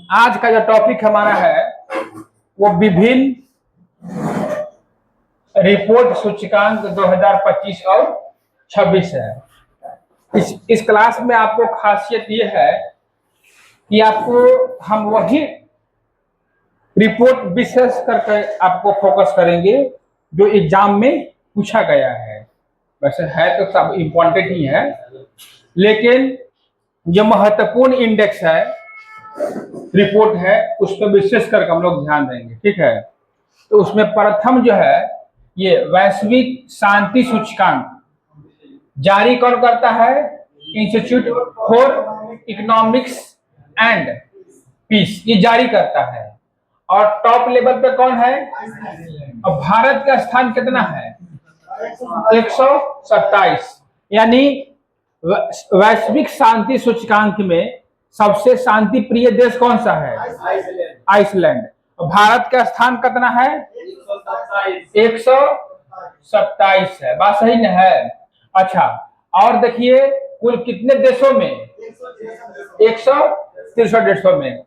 आज का जो टॉपिक हमारा है वो विभिन्न रिपोर्ट सूचकांक 2025 और 26 है। इस क्लास में आपको खासियत ये है कि आपको हम वही रिपोर्ट विशेष करके आपको फोकस करेंगे जो एग्जाम में पूछा गया है। वैसे है तो सब इम्पोर्टेंट ही है, लेकिन जो महत्वपूर्ण इंडेक्स है, रिपोर्ट है, उस पर विशेष करके हम लोग ध्यान देंगे। ठीक है, तो उसमें प्रथम जो है ये वैश्विक शांति सूचकांक जारी कौन करता है? Institute for Economics and Peace, ये जारी करता है। और टॉप लेवल पे कौन है? अब भारत का स्थान कितना है? 127। यानी वैश्विक शांति सूचकांक में सबसे शांति प्रिय देश कौन सा है? आइसलैंड। भारत का स्थान कितना है? 127 है। बात सही न है? अच्छा, और देखिए कुल कितने देशों में? 163 देशों में।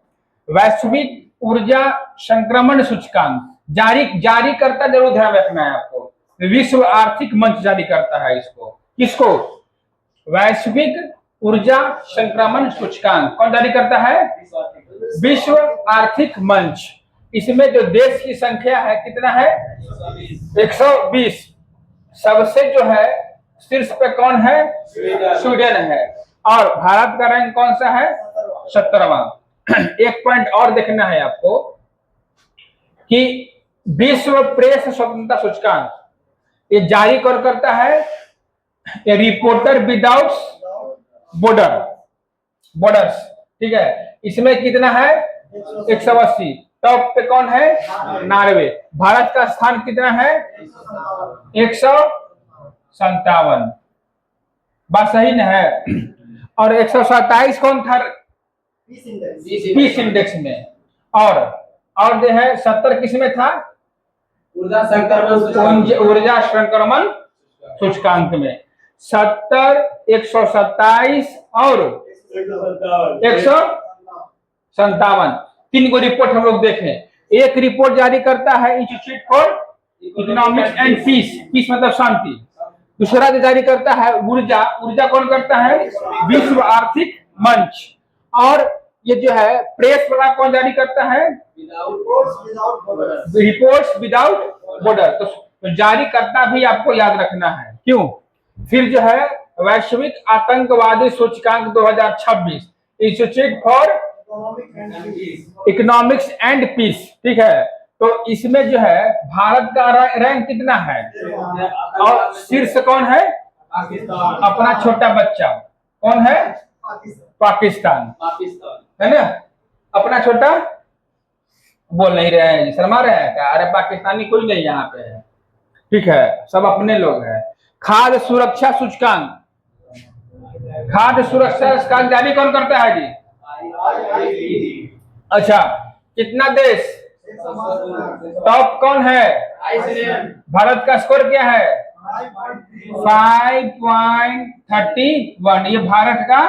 वैश्विक ऊर्जा संक्रमण सूचकांक जारी करता, जरूर ध्यान रखना है आपको, विश्व आर्थिक मंच जारी करता है इसको। किसको? वैश्विक ऊर्जा संक्रमण सूचकांक कौन जारी करता है? विश्व आर्थिक मंच। इसमें जो देश की संख्या है कितना है? 120। सबसे जो है शीर्ष पे कौन है? स्वीडन है। और भारत का रैंक कौन सा है? 17वां। एक पॉइंट और देखना है आपको कि विश्व प्रेस स्वतंत्रता सूचकांक ये जारी कौन करता है? ये रिपोर्टर विदाउट बॉर्डर्स। ठीक है, इसमें कितना है? 180। टॉप पे कौन है? नॉर्वे। भारत का स्थान कितना है? 157। बात सही न है? और 127 कौन था? पीस इंडेक्स में। और जो है 70 किस में था? ऊर्जा संक्रमण सूचकांक में। 70, 127 और 157, 3 को रिपोर्ट हम लोग देखें। एक रिपोर्ट जारी करता है Institute for Economics and Peace मतलब शांति। दूसरा जो जारी करता है ऊर्जा कौन करता है? विश्व आर्थिक मंच। और ये जो है प्रेस वाला कौन जारी करता है? Reports without border. तो जारी करता भी आपको याद रखना है। क्यों? फिर जो है वैश्विक आतंकवादी सूचकांक 2026, Institute for Economics and Peace. ठीक है, तो इसमें जो है भारत का रैंक कितना है? और शीर्ष कौन है? अपना छोटा बच्चा कौन है? पाकिस्तान है ना। अपना छोटा बोल नहीं रहे हैं, शर्मा रहे हैं क्या? अरे पाकिस्तानी कोई नहीं यहाँ पे है। ठीक है, सब अपने लोग हैं। खाद्य सुरक्षा सूचकांक जारी कौन करता है जी? अच्छा, कितना देश? टॉप कौन है? भारत का स्कोर क्या है? 5.31। ये भारत का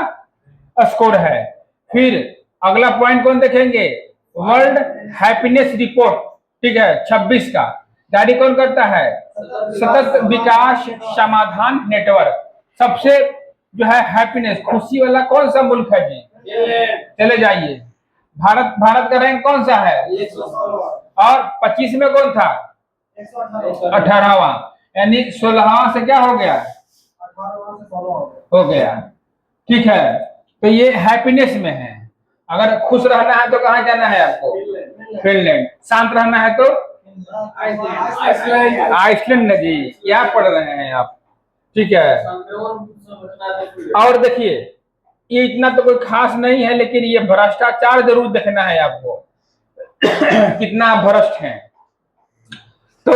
स्कोर है। फिर अगला पॉइंट कौन देखेंगे? World happiness report. ठीक है, 26 का जारी कौन करता है? सतत विकास समाधान नेटवर्क। सबसे जो है हैप्पीनेस खुशी वाला कौन सा मुल्क है जी? चले जाइए। भारत का रैंक कौन सा है? और 25 में कौन था? 18वां। यानी 16वां से क्या हो गया? हो गया। ठीक है, तो ये हैप्पीनेस में है। अगर खुश रहना है तो कहाँ जाना है आपको? फिनलैंड। शांत रहना है तो आइसलैंड जी। क्या पढ़ रहे हैं आप? ठीक है, और देखिए ये इतना तो कोई खास नहीं है, लेकिन ये भ्रष्टाचार जरूर देखना है आपको कितना भ्रष्ट है। तो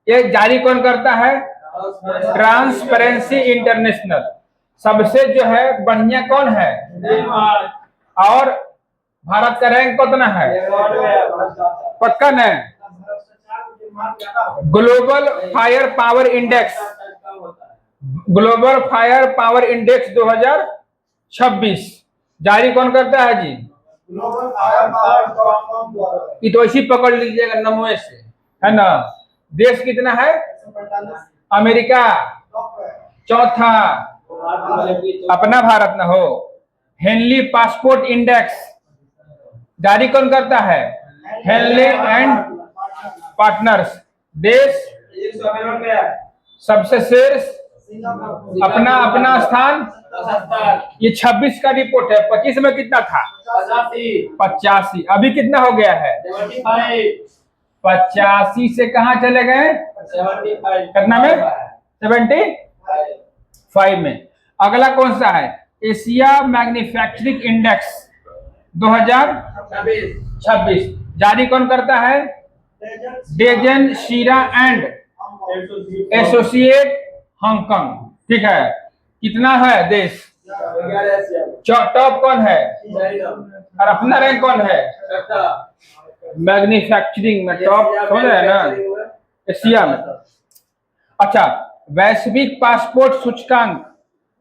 ये जारी कौन करता है? Transparency international. सबसे जो है बढ़िया कौन है? और भारत का रैंक कितना है? पक्का न? ग्लोबल फायर पावर इंडेक्स 2026 जारी कौन करता है जी? ये तो ऐसी पकड़ लीजिएगा 90 से, है ना। देश कितना है? अमेरिका चौथा, अपना भारत ना हो। हेनली पासपोर्ट इंडेक्स जारी कौन करता है? Henley and partners. देश सबसे शीर्ष, अपना अपना स्थान। ये 26 का रिपोर्ट है। 25 में कितना था? 85। अभी कितना हो गया है? 85 से कहाँ चले गए? कितना में? 75 में। अगला कौन सा है? एशिया मैन्युफैक्चरिंग इंडेक्स 2026 जारी कौन करता है? डेजन शीरा एंड एसोसिएट हांगकांग। ठीक है। कितना है देश? टॉप कौन है? और अपना रैंक कौन है? मैन्युफैक्चरिंग में टॉप समझ रहे हैं ना, एशिया में। अच्छा, वैश्विक पासपोर्ट सूचकांक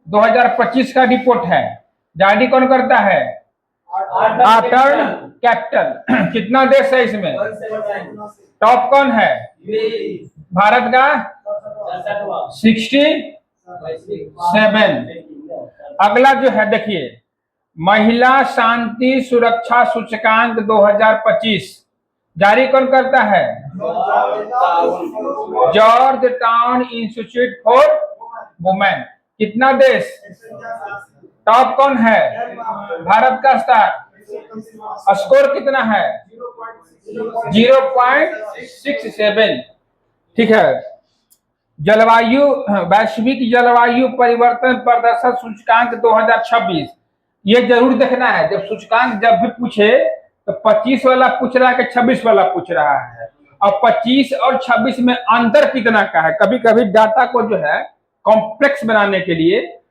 2025 का रिपोर्ट है, जारी कौन करता है? आर्टर्न कैपिटल। कितना देश है इसमें? टॉप कौन है? भारत का 67। अगला जो है देखिए, महिला शांति सुरक्षा सूचकांक 2025 जारी कौन करता है? George town institute for women. कितना देश? टॉप कौन है? भारत का स्कोर कितना है? 0.67। ठीक है। जलवायु वैश्विक जलवायु परिवर्तन प्रदर्शन सूचकांक 2026, ये जरूर देखना है। जब सूचकांक जब भी पूछे तो 25 वाला पूछ रहा है कि 26 वाला पूछ रहा है, और 25 और 26 में अंतर कितना का है। कभी कभी डाटा को जो है कॉम्प्लेक्स बनाने के लिए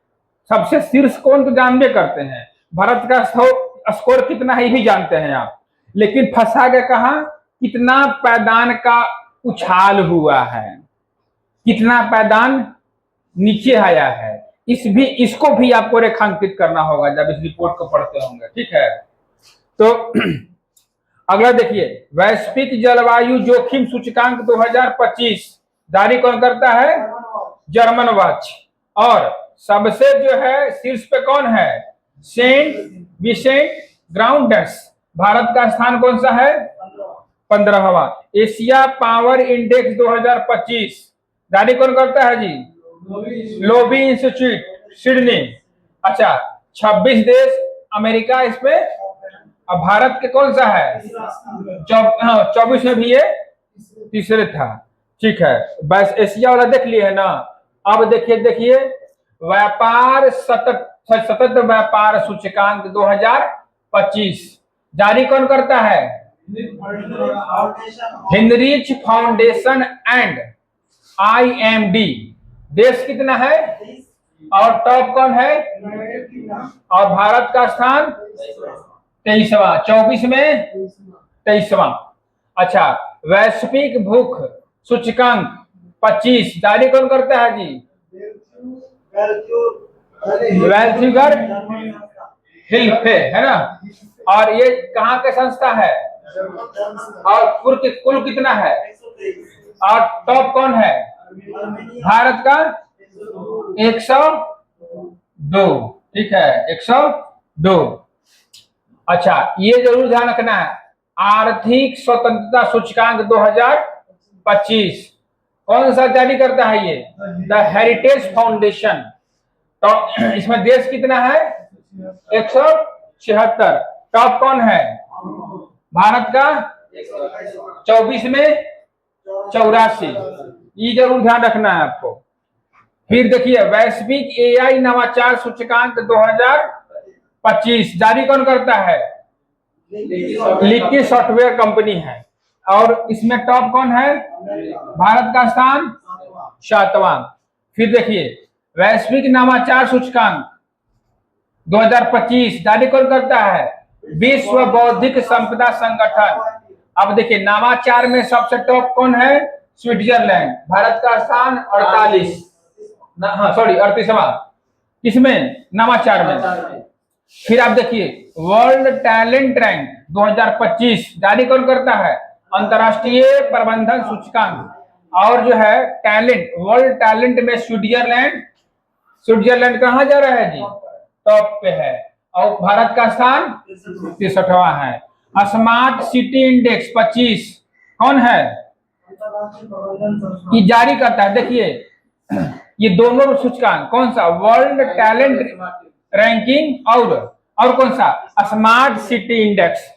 सबसे शीर्ष कौन तो जानते करते हैं, भारत का स्कोर कितना है ये भी जानते हैं आप, लेकिन फंसा गए कहा? कितना पैदान का उछाल हुआ है, कितना पैदान नीचे आया है। इसको भी आपको रेखांकित करना होगा जब इस रिपोर्ट को पढ़ते होंगे। ठीक है। तो अगला देखिए, वैश्विक जलवायु जोखिम सूचकांक 2025 जारी कौन करता है? German watch. और सबसे जो है शीर्ष पे कौन है? Saint विसेंट grounds. भारत का स्थान कौन सा है? 15वां। एशिया पावर इंडेक्स 2025 जारी कौन करता है जी? Lobby institute Sydney. अच्छा, 26 देश, अमेरिका इसमें, अब भारत के कौन सा है? 24 में भी ये तीसरे था। ठीक है, बस एशिया वाला देख लिए है ना। अब देखिए व्यापार सतत व्यापार सूचकांक 2025 जारी कौन करता है? Heinrich foundation and IMD। देश कितना है और टॉप कौन है? और भारत का स्थान 23वां। 24 में 23वां। अच्छा, वैश्विक भूख सूचकांक 25 जारी कौन करता है जी? वेल्थगर हिल्फे, है ना। और ये कहाँ का संस्था है? और कुल कितना है? और टॉप कौन है? भारत का 102। ठीक है, 102। अच्छा, ये जरूर ध्यान रखना है, आर्थिक स्वतंत्रता सूचकांक 2025 कौन सा जारी करता है? ये द हेरिटेज फाउंडेशन। तो इसमें देश कितना है? 176। टॉप कौन है? भारत का 24 में 84। ये जरूर ध्यान रखना है आपको। फिर देखिए, वैश्विक AI नवाचार सूचकांक 2025 जारी कौन करता है? लिक्की सॉफ्टवेयर कंपनी है। और इसमें टॉप कौन है? भारत का स्थान 7वां। फिर देखिए, वैश्विक नवाचार सूचकांक 2025 जारी कौन करता है? विश्व बौद्धिक संपदा संगठन। अब देखिए, नवाचार में सबसे टॉप कौन है? स्विट्जरलैंड। भारत का स्थान 38वां। किसमें? नवाचार में। फिर आप देखिए वर्ल्ड टैलेंट रैंक 2025 जारी कौन करता है? अंतरराष्ट्रीय प्रबंधन सूचकांक। और जो है टैलेंट, वर्ल्ड टैलेंट में स्विट्जरलैंड, स्विट्जरलैंड कहाँ जा रहा है जी? टॉप पे है। और भारत का स्थान 63वां है। स्मार्ट सिटी इंडेक्स 25 कौन है? ये जारी करता है। देखिए ये दोनों सूचकांक, कौन सा? वर्ल्ड टैलेंट रैंकिंग और कौन सा? Smart city index.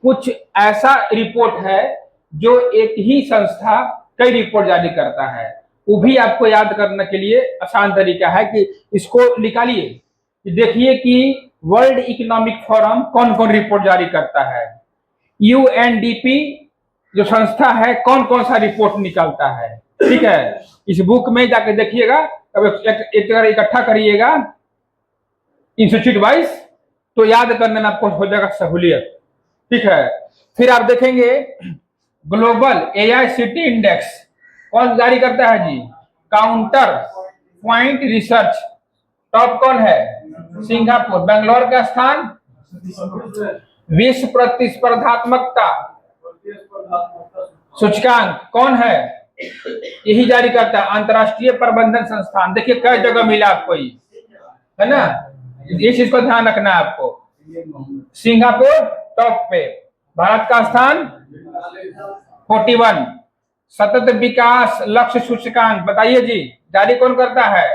कुछ ऐसा रिपोर्ट है जो एक ही संस्था कई रिपोर्ट जारी करता है। वो भी आपको याद करने के लिए आसान तरीका है कि इसको निकालिए, देखिए कि वर्ल्ड इकोनॉमिक फोरम कौन कौन रिपोर्ट जारी करता है। यूएनडीपी जो संस्था है कौन कौन सा रिपोर्ट निकालता है। ठीक है, इस बुक में जाके देखिएगा, एक जगह इकट्ठा करिएगा इंस्टीट्यूट वाइज, तो याद करने में आपको हो जाएगा सहूलियत। ठीक है, फिर आप देखेंगे ग्लोबल एआई सिटी इंडेक्स कौन जारी करता है जी? Counter point research. टॉप कौन है? सिंगापुर। बेंगलोर का स्थान? विश्व प्रतिस्पर्धात्मकता सूचकांक कौन है? यही जारी करता है अंतरराष्ट्रीय प्रबंधन संस्थान। देखिए कई जगह मिला आपको, है ना, ये चीज को ध्यान रखना है आपको। सिंगापुर टॉप पे। भारत का स्थान 41। सतत विकास लक्ष्य सूचकांक बताइए जी, जारी कौन करता है?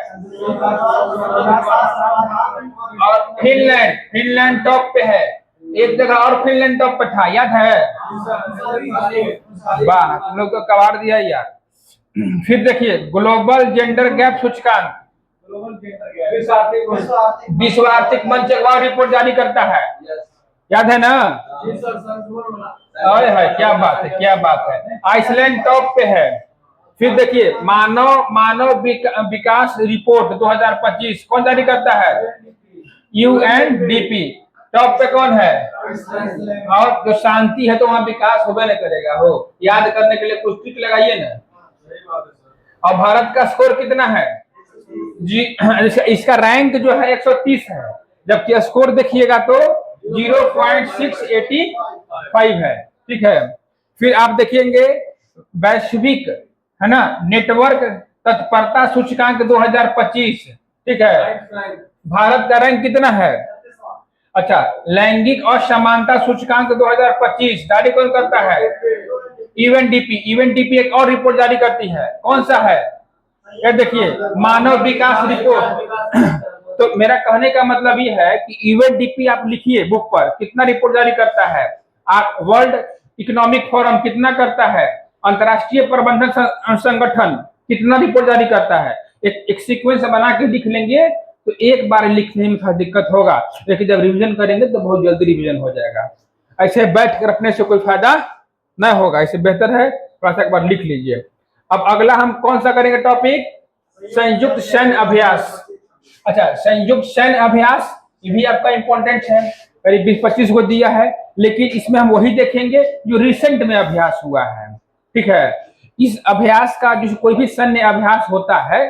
और फिनलैंड टॉप पे है। एक जगह और फिनलैंड टॉप पे था, याद है? वाह, तुम लोग को कबाड़ दिया यार। फिर देखिए ग्लोबल जेंडर गैप सूचकांक, विश्व आर्थिक मंच एक और रिपोर्ट जारी करता है, याद है ना? अरे है, क्या बात है, क्या बात है। आइसलैंड टॉप पे है। फिर देखिए मानव विकास रिपोर्ट 2025 कौन जारी करता है? यूएनडीपी। टॉप पे कौन है? और जो शांति है तो वहां विकास होगा नहीं करेगा। हो याद करने के लिए कुछ ट्रिक लगाइए ना। और भारत का स्कोर कितना है जी? इसका रैंक जो है 130 है, जबकि स्कोर देखिएगा तो 0.685 है। ठीक है, फिर आप देखेंगे वैश्विक, है ना, नेटवर्क तत्परता सूचकांक 2025। ठीक है, भारत का रैंक कितना है? अच्छा, लैंगिक और समानता सूचकांक 2025 जारी कौन करता है? यूएनडीपी एक और रिपोर्ट जारी करती है, कौन सा है? ये देखिए मानव विकास रिपोर्ट। तो मेरा कहने का मतलब ये है कि यूएनडीपी आप लिखिए बुक पर, कितना रिपोर्ट जारी करता है। वर्ल्ड इकोनॉमिक फोरम कितना करता है? अंतरराष्ट्रीय प्रबंधन संगठन कितना रिपोर्ट जारी करता है? एक सीक्वेंस बना के लिख लेंगे तो एक बार लिखने में थोड़ा दिक्कत होगा, लेकिन जब रिवीजन करेंगे तो बहुत जल्दी रिवीजन हो जाएगा। ऐसे बैठ कर रखने से कोई फायदा न होगा, इससे बेहतर है थोड़ा सा एक बार लिख लीजिए। अब अगला हम कौन सा करेंगे टॉपिक? संयुक्त सैन्य अभ्यास। अच्छा, संयुक्त सैन्य अभ्यास ये भी आपका इंपॉर्टेंट है, करीब 20-25 को दिया है, लेकिन इसमें हम वही देखेंगे जो रिसेंट में अभ्यास हुआ है। ठीक है, इस अभ्यास का जो कोई भी सैन्य अभ्यास होता है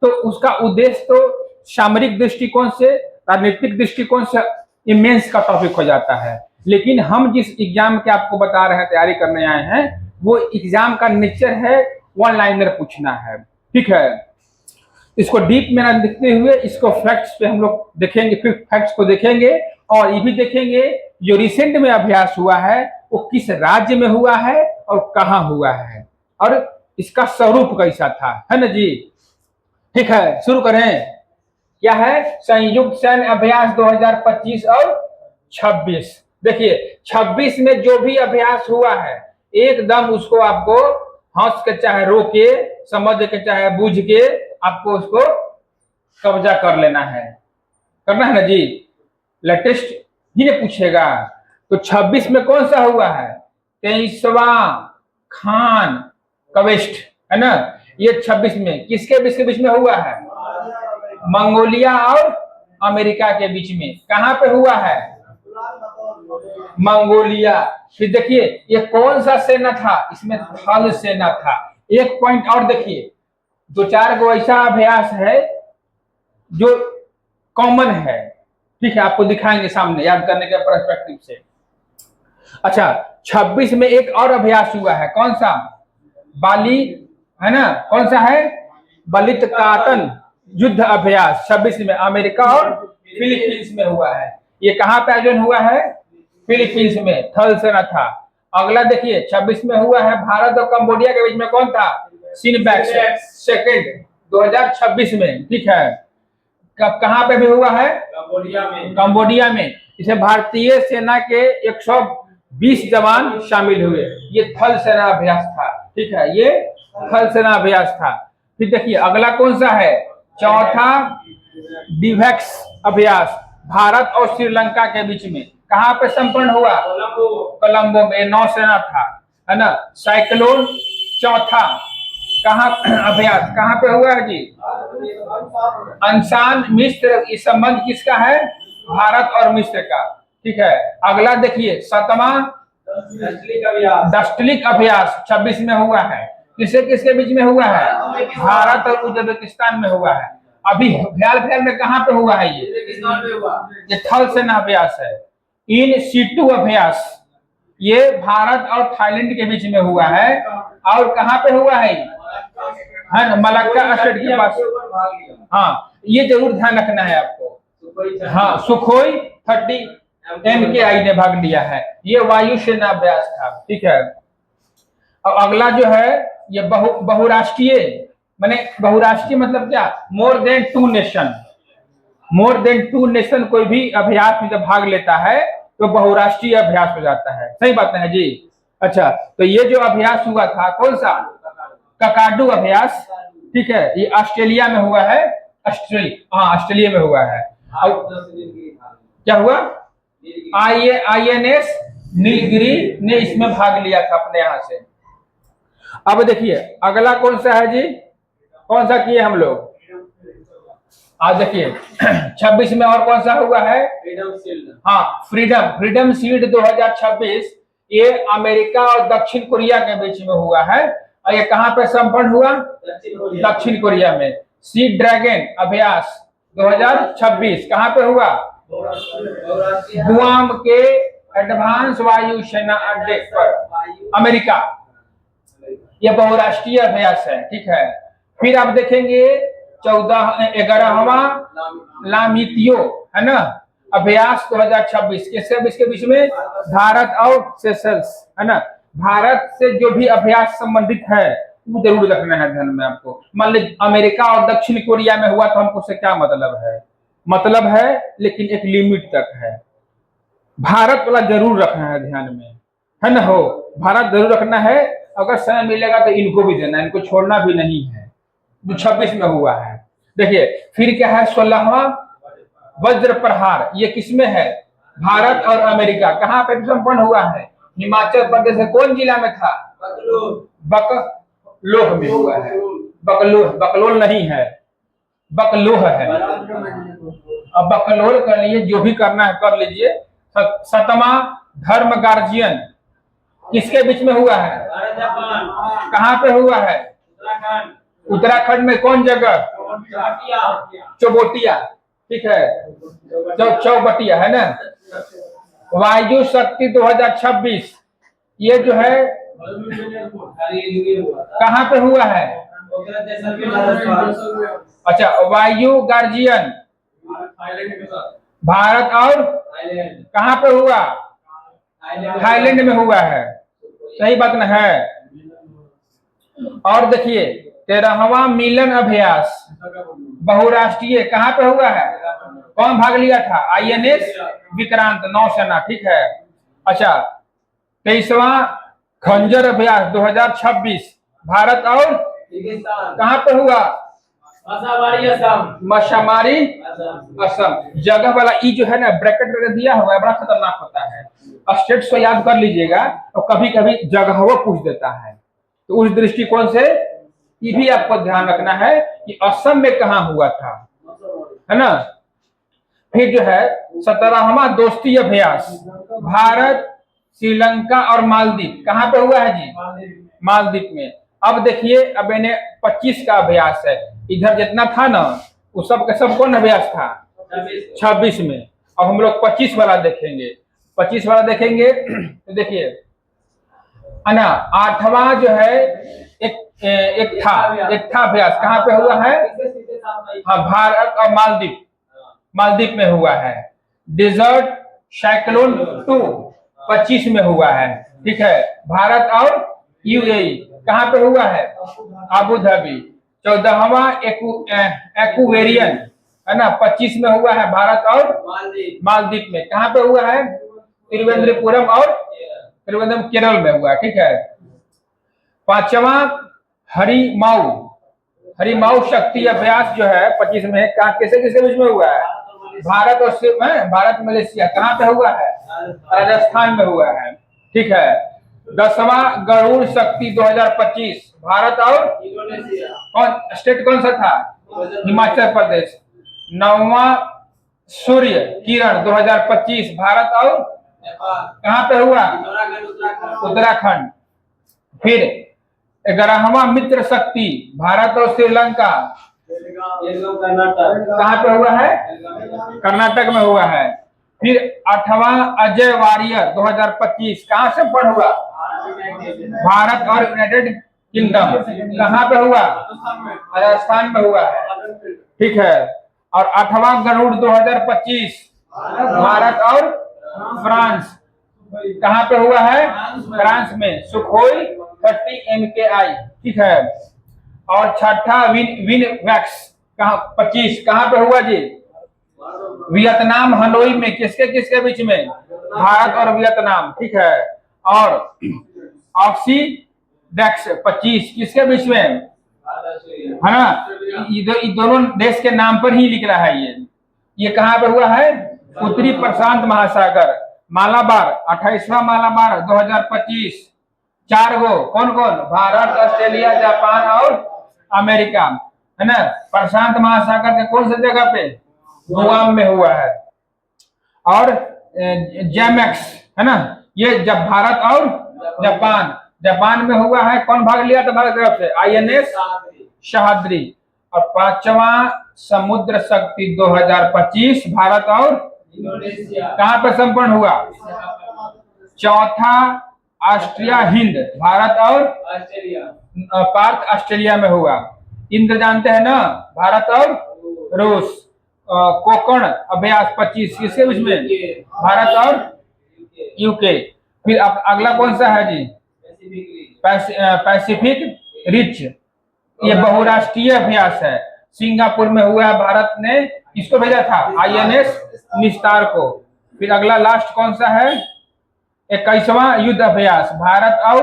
तो उसका उद्देश्य तो सामरिक दृष्टिकोण से, राजनीतिक दृष्टिकोण से इमेंस का टॉपिक हो जाता है, लेकिन हम जिस एग्जाम के आपको बता रहे हैं, तैयारी करने आए हैं, वो एग्जाम का नेचर है वन लाइनर पूछना है। ठीक है, इसको डीप में ना देखते हुए इसको फैक्ट्स पे हम लोग देखेंगे, फिर फैक्ट्स को देखेंगे और ये भी देखेंगे जो रिसेंट में अभ्यास हुआ है वो किस राज्य में हुआ है और कहाँ हुआ है और इसका स्वरूप कैसा था, है ना जी? ठीक है, शुरू करें। क्या है? संयुक्त सैन्य अभ्यास 2025 और 26। देखिए 26 में जो भी अभ्यास हुआ है एकदम उसको आपको हंस के चाहे रो के, समझ के चाहे बूझ के, आपको उसको कब्जा कर लेना है, करना है ना जी? लेटेस्ट ही ने पूछेगा। तो 26 में कौन सा हुआ है? 23वां खान कवेस्ट, है ना? ये 26 में किसके बीच के बीच में हुआ है? मंगोलिया और अमेरिका के बीच में। कहां पे हुआ है? मंगोलिया। फिर देखिए ये कौन सा सेना था? इसमें थल सेना था। एक पॉइंट और देखिए, 2-4 गो ऐसा अभ्यास है जो कॉमन है, ठीक है, आपको दिखाएंगे सामने याद करने के पर्सपेक्टिव से। अच्छा, 26 में एक और अभ्यास हुआ है, कौन सा? बाली, है ना, कौन सा है? बलितकातन युद्ध अभ्यास 26 में अमेरिका और फिलीपींस में हुआ है। ये कहाँ पे आयोजन हुआ है? फिलीपींस में, थल सेना था। अगला देखिए 26 में हुआ है भारत और कंबोडिया के बीच में, कौन था? सिनबैक सेकेंड 2026 में, ठीक है। कब, कहाँ पे भी हुआ है? कंबोडिया में। इसे भारतीय सेना के 120 जवान शामिल हुए। ये थल सेना अभ्यास था, ठीक है, ये थल सेना अभ्यास था। फिर देखिए अगला कौन सा है? चौथा डिवेक्स अभ्यास भारत और श्रीलंका के बीच में, कहाँ पे संपन्न हुआ? कोलंबो में, नौसेना था, है ना। साइक्लोन चौथा कहाँ अभ्यास कहाँ पे हुआ है जी? अंशान मिस्र। इस संबंध किसका है? भारत और मिस्र का, ठीक है। अगला देखिए 7वां डस्टलिक अभ्यास 26 में हुआ है। किसके किसके बीच में हुआ है? भारत और उज्बेकिस्तान में हुआ है। अभी भ्याल में कहाँ पे हुआ है? ये थल सेना अभ्यास है। इन सीटू अभ्यास ये भारत और थाईलैंड के बीच में हुआ है। और कहाँ पे हुआ है ना, मलक्का स्टेट के पास। हाँ, ये जरूर ध्यान रखना है आपको। हाँ, सुखोई 30 MKI ने भाग लिया है। ये वायुसेना अभ्यास था, ठीक है। और अगला जो है ये बहुराष्ट्रीय, माने बहुराष्ट्रीय मतलब क्या? More than 2 nation. More than 2 nation कोई भी अभ्यास में जब भाग लेता है तो बहुराष्ट्रीय अभ्यास हो जाता है। सही बात है जी। अच्छा, तो ये जो अभ्यास हुआ था कौन सा? ककाडू अभ्यास, ठीक है। ये ऑस्ट्रेलिया में हुआ है। ऑस्ट्रेलिया में हुआ है। और क्या हुआ? INS नीलगिरी ने इसमें भाग लिया था अपने यहां से। अब देखिए अगला कौन सा है जी? कौन सा किए हम लोग? आज देखिए 26 में और कौन सा हुआ है? हाँ, फ्रीडम शील्ड 2026। ये अमेरिका और दक्षिण कोरिया के बीच में हुआ है। और ये कहाँ पे संपन्न हुआ? दक्षिण कोरिया में। सी ड्रैगन अभ्यास 2026 कहाँ पे हुआ? गुआम के एडवांस वायु सेना अड्डे पर, अमेरिका। यह बहुराष्ट्रीय अभ्यास है, ठीक है। फिर आप देखेंगे 11वां लामितियो, है ना, अभ्यास 2026 किसके बीच में? भारत और सेशल्स, है ना। भारत से जो भी अभ्यास संबंधित है वो जरूर रखना है ध्यान में आपको। मान लीजिए अमेरिका और दक्षिण कोरिया में हुआ तो हमको उससे क्या मतलब है? मतलब है लेकिन एक लिमिट तक है। भारत वाला जरूर रखना है ध्यान में, है ना। हो, भारत जरूर रखना है। अगर समय मिलेगा तो इनको भी देना है, इनको छोड़ना भी नहीं है। जो 26 में हुआ है। देखिए फिर क्या है? 16वां वज्र प्रहार, ये किसमें है? भारत और अमेरिका। कहाँ पे संपन्न हुआ है? हिमाचल प्रदेश के कौन जिला में था? बकलोह में हुआ है। बकलोल नहीं है, बकलोह है। अब बकलोल कर लिए, जो भी करना है कर लीजिए। 7वां धर्म गार्जियन किसके बीच में हुआ है? कहाँ पे हुआ है? उत्तराखंड में कौन जगह? चौबटिया, ठीक है, चौबटिया, है ना। वायु शक्ति 2026 ये जो है कहाँ पे हुआ है? अच्छा, वायु गार्जियन भारत और कहाँ पे हुआ? थाईलैंड में हुआ है। सही बात ना है। और देखिए 13वां मिलन अभ्यास बहुराष्ट्रीय कहाँ पे हुआ है? कौन भाग लिया था? INS विक्रांत, नौसेना, ठीक है। अच्छा, 23वां खंजर अभ्यास 2026 भारत और कहाँ पे हुआ? मशामारी असम। जगह वाला ई जो है ना ब्रैकेट में दिया हुआ है, बड़ा खतरनाक होता है। स्टेट को याद कर लीजिएगा और कभी कभी जगह वो पूछ देता है, तो उस दृष्टिकोण से ये भी आपको ध्यान रखना है कि असम में कहाँ हुआ था, है ना। फिर जो है 17वां दोस्ती अभ्यास भारत, श्रीलंका और मालदीव कहाँ पे हुआ है जी? मालदीव में। अब देखिए अब इन्हें 25 का अभ्यास है। इधर जितना था ना वो सब का सब कौन अभ्यास था? 26 में। अब हम लोग 25 वाला देखेंगे। 25 वाला देखेंगे तो देखिए है ना, 8वां जो है एक था अभ्यास कहाँ पे हुआ है? हाँ, भारत और मालदीव में हुआ है। डेजर्ट साइक्लोन 2 25 में हुआ है। ठीक है, भारत और यूएई कहाँ पे हुआ है? Abu Dhabi. 14वां एक्वेरियन है ना, 25 में हुआ है, भारत और मालदीव में। कहाँ पे हुआ है? तिरुवनंतपुरम और तिरुवनंतपुरम केरल में हुआ। ठीक है। 5वां हरिमाऊ शक्ति अभ्यास जो है 25 में, कहाँ किसके बीच में हुआ है? भारत मलेशिया। कहाँ पे हुआ है? राजस्थान में हुआ है। ठीक है। 10वां गरुड़ शक्ति 2025, भारत और कौन सा था? हिमाचल प्रदेश। 9वां सूर्य किरण 2025, भारत और कहाँ पे हुआ? उत्तराखंड। फिर 11वां मित्र शक्ति, भारत और श्रीलंका, कहाँ पे हुआ है? कर्नाटक में हुआ है। फिर 8वां अजय वारियर 2025, कहाँ से संपन्न हुआ? भारत और यूनाइटेड किंगडम। कहाँ पे हुआ? राजस्थान में हुआ है। ठीक है। और 8वां गरुड़ 2025, भारत और फ्रांस। कहाँ पे हुआ है? फ्रांस में, सुखोई 30 MKI। ठीक है। और 6ठा विन वैक्स 25 कहाँ पे हुआ जी? वियतनाम हनोई में। किसके बीच में? भारत और वियतनाम। ठीक है। और ऑक्सीडेक्स 25 किसके बीच में है ना? ये दोनों देश के नाम पर ही लिख रहा है। ये कहाँ पे हुआ है? उत्तरी प्रशांत महासागर। मालाबार 28वां मालाबार 2025। 4 गो कौन? भारत, ऑस्ट्रेलिया, जापान और अमेरिका है ना। प्रशांत महासागर के कौन सी जगह पे? गुआम में हुआ है। और जैमैक्स है ना, ये जब भारत और जापान में हुआ है। कौन भाग लिया था भारत तरफ से? INS शहाद्री। और 5वां समुद्र शक्ति 2025, भारत और कहाँ पे संपन्न हुआ? 4था ऑस्ट्रिया हिंद, भारत और पार्थ ऑस्ट्रेलिया में हुआ। इंद्र जानते हैं ना, भारत और रूस। कोकण अभ्यास 25 किसके बीच में? भारत और यूके। फिर अगला कौन सा है जी? Pacific rich. ये बहुराष्ट्रीय अभ्यास है, सिंगापुर में हुआ है। भारत ने किसको भेजा था? INS निस्तार को। फिर अगला लास्ट कौन सा है? 21वां युद्ध अभ्यास, भारत और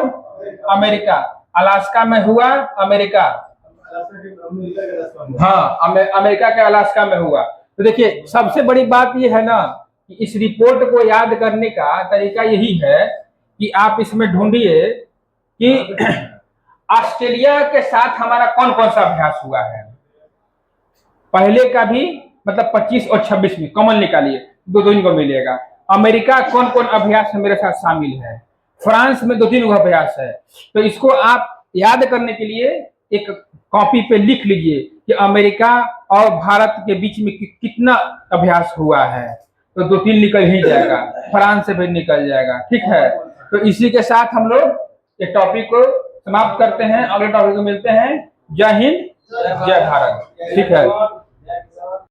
अमेरिका। अलास्का में हुआ, अमेरिका। हाँ, अमेरिका के अलास्का में हुआ। तो देखिए, सबसे बड़ी बात ये है ना कि इस रिपोर्ट को याद करने का तरीका यही है कि आप इसमें ढूंढिए कि ऑस्ट्रेलिया के साथ हमारा कौन कौन सा अभ्यास हुआ है। पहले का भी मतलब 25 और 26 में कॉमन निकालिए, दो इनको मिलेगा। अमेरिका कौन कौन अभ्यास मेरे साथ शामिल है? फ्रांस में 2-3 अभ्यास है। तो इसको आप याद करने के लिए एक कॉपी पे लिख लीजिए कि अमेरिका और भारत के बीच में कितना अभ्यास हुआ है। तो 2-3 निकल ही जाएगा, फ्रांस से भी निकल जाएगा। ठीक है। तो इसी के साथ हम लोग इस टॉपिक को समाप्त करते हैं। अगले टॉपिक में मिलते हैं। जय हिंद, जय भारत। ठीक है।